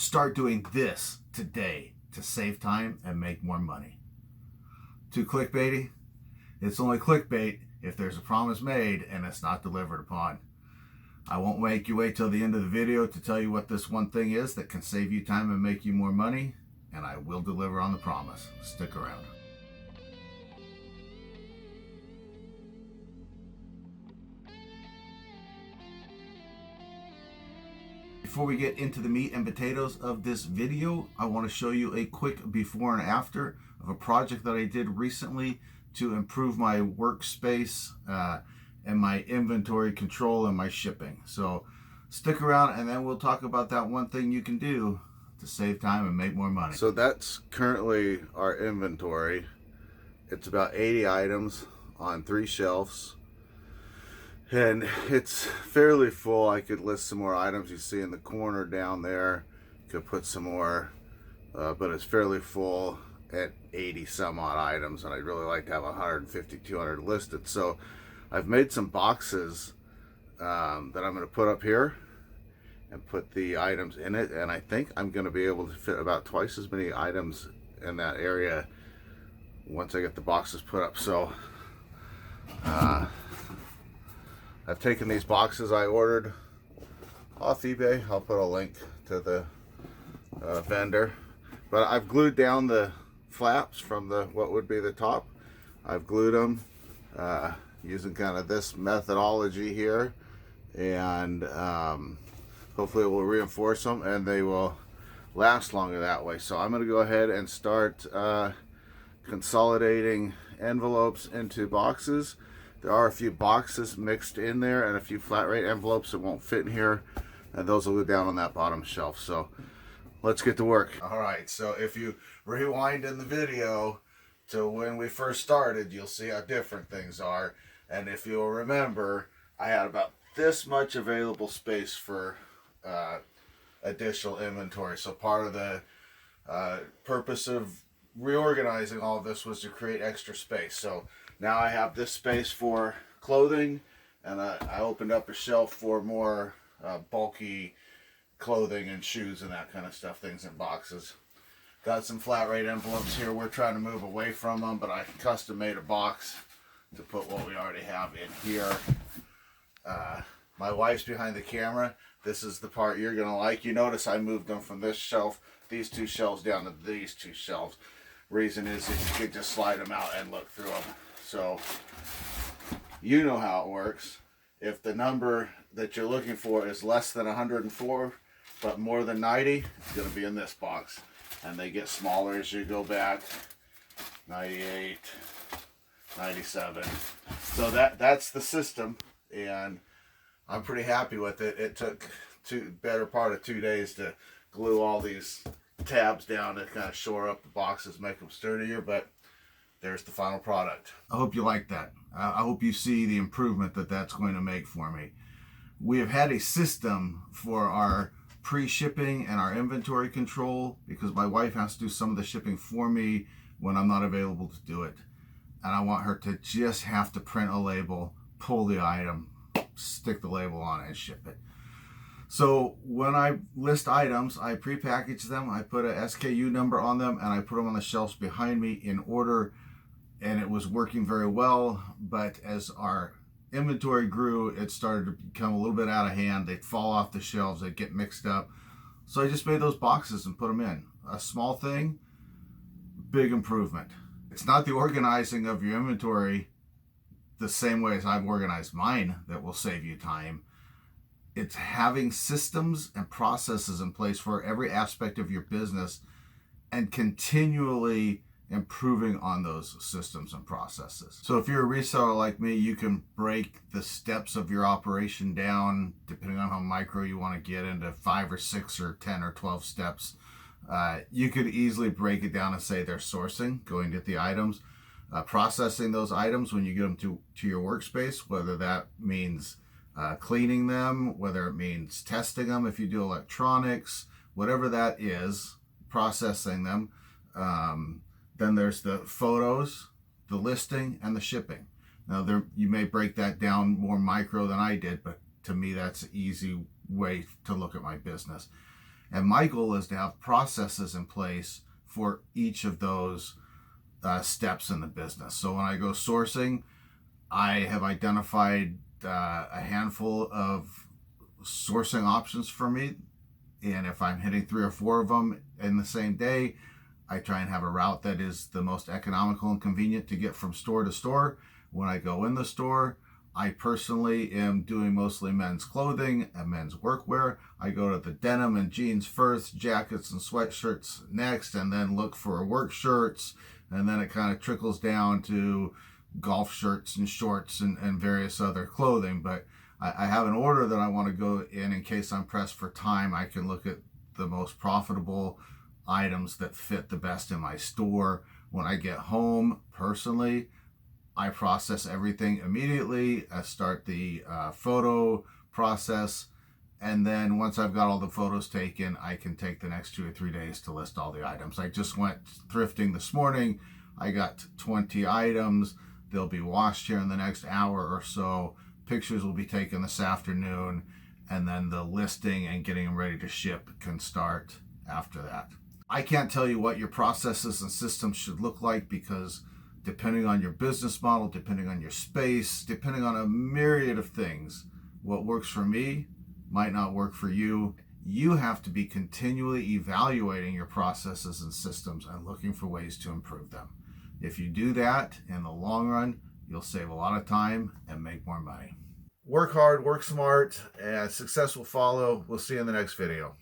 Start doing this today to save time and make more money. Too clickbaity? It's only clickbait if there's a promise made and it's not delivered upon. I won't make you wait till the end of the video to tell you what this one thing is that can save you time and make you more money, and I will deliver on the promise. Stick around. Before we get into the meat and potatoes of this video, I want to show you a quick before and after of a project that I did recently to improve my workspace and my inventory control and my shipping. So stick around and then we'll talk about that one thing you can do to save time and make more money. So that's currently our inventory. It's about 80 items on 3 shelves. And it's fairly full. I could list some more items. You see in the corner down there, could put some more, but it's fairly full at 80 some odd items, and I'd really like to have 150, 200 listed. So I've made some boxes that I'm going to put up here and put the items in it, and I think I'm going to be able to fit about twice as many items in that area once I get the boxes put up. So I've taken these boxes I ordered off eBay. I'll put a link to the vendor. But I've glued down the flaps from the what would be the top. I've glued them using kind of this methodology here, and hopefully it will reinforce them and they will last longer that way. So I'm going to go ahead and start consolidating envelopes into boxes. There are a few boxes mixed in there and a few flat rate envelopes that won't fit in here, and those will go down on that bottom shelf. So let's get to work. All right, so if you rewind in the video to when we first started, you'll see how different things are. And if you'll remember, I had about this much available space for additional inventory. So part of the purpose of reorganizing all of this was to create extra space. So now I have this space for clothing, and I opened up a shelf for more bulky clothing and shoes and that kind of stuff, things in boxes. Got some flat rate envelopes here. We're trying to move away from them, but I custom made a box to put what we already have in here. My wife's behind the camera. This is the part you're gonna like. You notice I moved them from this shelf, these 2 shelves, down to these 2 shelves. Reason is that you could just slide them out and look through them. So you know how it works. If the number that you're looking for is less than 104 but more than 90, it's going to be in this box, and they get smaller as you go back. 98, 97. So that's the system, and I'm pretty happy with it. It took better part of 2 days to glue all these tabs down to kind of shore up the boxes, make them sturdier, but there's the final product. I hope you like that. I hope you see the improvement that that's going to make for me. We have had a system for our pre-shipping and our inventory control because my wife has to do some of the shipping for me when I'm not available to do it. And I want her to just have to print a label, pull the item, stick the label on it, and ship it. So when I list items, I pre-package them, I put a SKU number on them, and I put them on the shelves behind me in order, and it was working very well. But as our inventory grew, it started to become a little bit out of hand. They'd fall off the shelves, they'd get mixed up. So I just made those boxes and put them in. A small thing, big improvement. It's not the organizing of your inventory the same way as I've organized mine that will save you time. It's having systems and processes in place for every aspect of your business and continually improving on those systems and processes. So if you're a reseller like me, you can break the steps of your operation down, depending on how micro you want to get, into 5 or 6 or 10 or 12 steps. You could easily break it down and say they're sourcing, going to get the items, processing those items when you get them to your workspace, whether that means cleaning them, whether it means testing them if you do electronics, whatever that is, processing them. Then there's the photos, the listing, and the shipping. Now, you may break that down more micro than I did, but to me, that's an easy way to look at my business. And my goal is to have processes in place for each of those steps in the business. So when I go sourcing, I have identified a handful of sourcing options for me. And if I'm hitting 3 or 4 of them in the same day, I try and have a route that is the most economical and convenient to get from store to store. When I go in the store, I personally am doing mostly men's clothing and men's workwear. I go to the denim and jeans first, jackets and sweatshirts next, and then look for work shirts. And then it kind of trickles down to golf shirts and shorts and various other clothing. But I have an order that I want to go in case I'm pressed for time. I can look at the most profitable items that fit the best in my store. When I get home, personally, I process everything immediately. I start the photo process, and then once I've got all the photos taken, I can take the next 2 or 3 days to list all the items. I just went thrifting this morning. I got 20 items. They'll be washed here in the next hour or so. Pictures will be taken this afternoon, and then the listing and getting them ready to ship can start after that. I can't tell you what your processes and systems should look like, because depending on your business model, depending on your space, depending on a myriad of things, what works for me might not work for you. You have to be continually evaluating your processes and systems and looking for ways to improve them. If you do that, in the long run, you'll save a lot of time and make more money. Work hard, work smart, and success will follow. We'll see you in the next video.